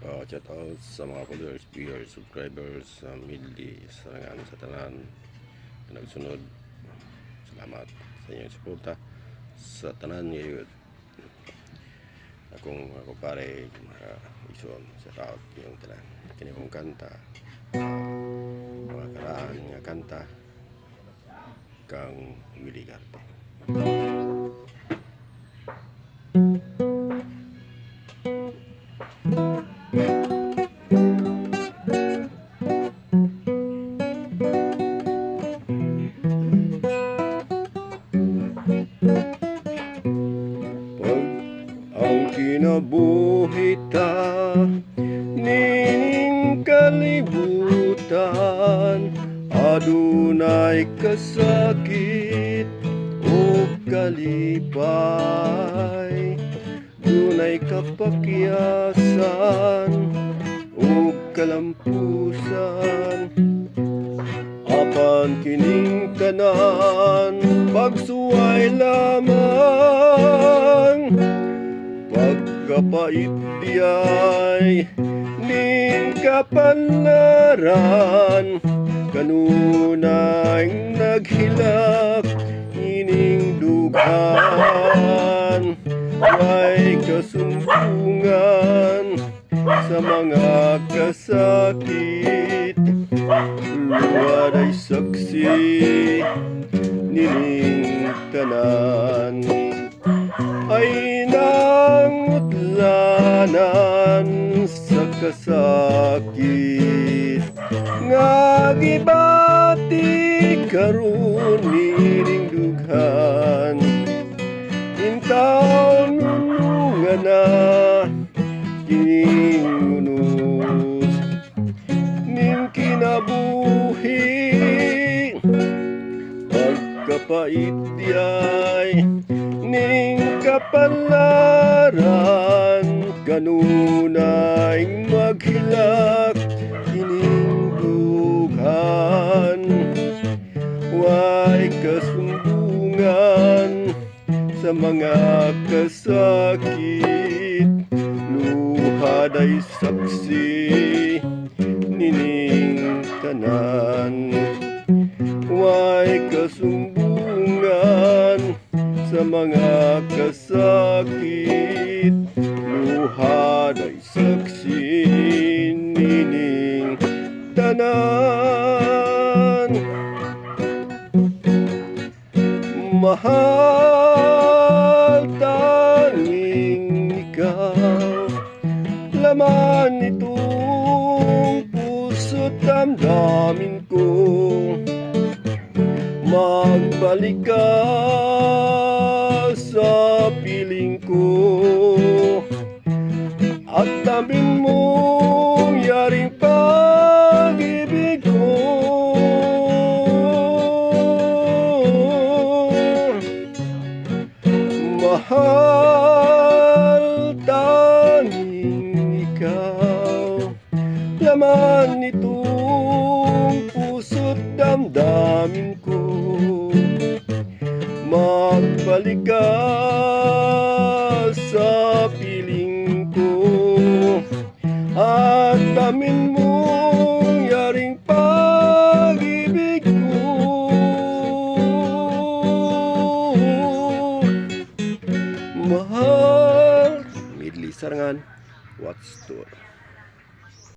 Shout out sa mga followers, viewers, subscribers sa Midli Sarangan sa tanan na nagsunod. Salamat sa inyong suporta sa tanan ngayon. Ako pare mga ison, shout out yung tanan kini kong kanta, mga karaan nga kanta kang Willie Garte. Ang kinabuhi ta ning kalibutan, adunay kasakit o kalipay, dunay kapakyasan o kalampusan. Apan kining tanan pagsuway lamang, pagkapait diyay ning kapalaran, kanunay naghilak ining dughan. Way kasumbungan sa mga kasakit, luwad ay saksi nining tanan, ay nangutlanan sa kasakit nga gibati karon nining dughan. Intaw nunungan na kining unos ning kinabuhi, pagkapait diyay ning kapalaran, kanunay maghilak ining dughan. Way kasumbungan sa mga kasakit, luhad ay saksi nining tanan. Way kasumbungan sa mga kasakit, luhad ay saksi nining tanan. Mahal tanging ikaw, laman nitong puso't damdamin ko. Magbalik ka sa piling ko, at tamin mo yaring pag-ibig ko. Mahal tanging ikaw, laman nitong puso't damdamin ko. Magbalik ka sa piling ko, at tamin mo yaring pag-ibig ko. Mahal Midli Sarangan, what's to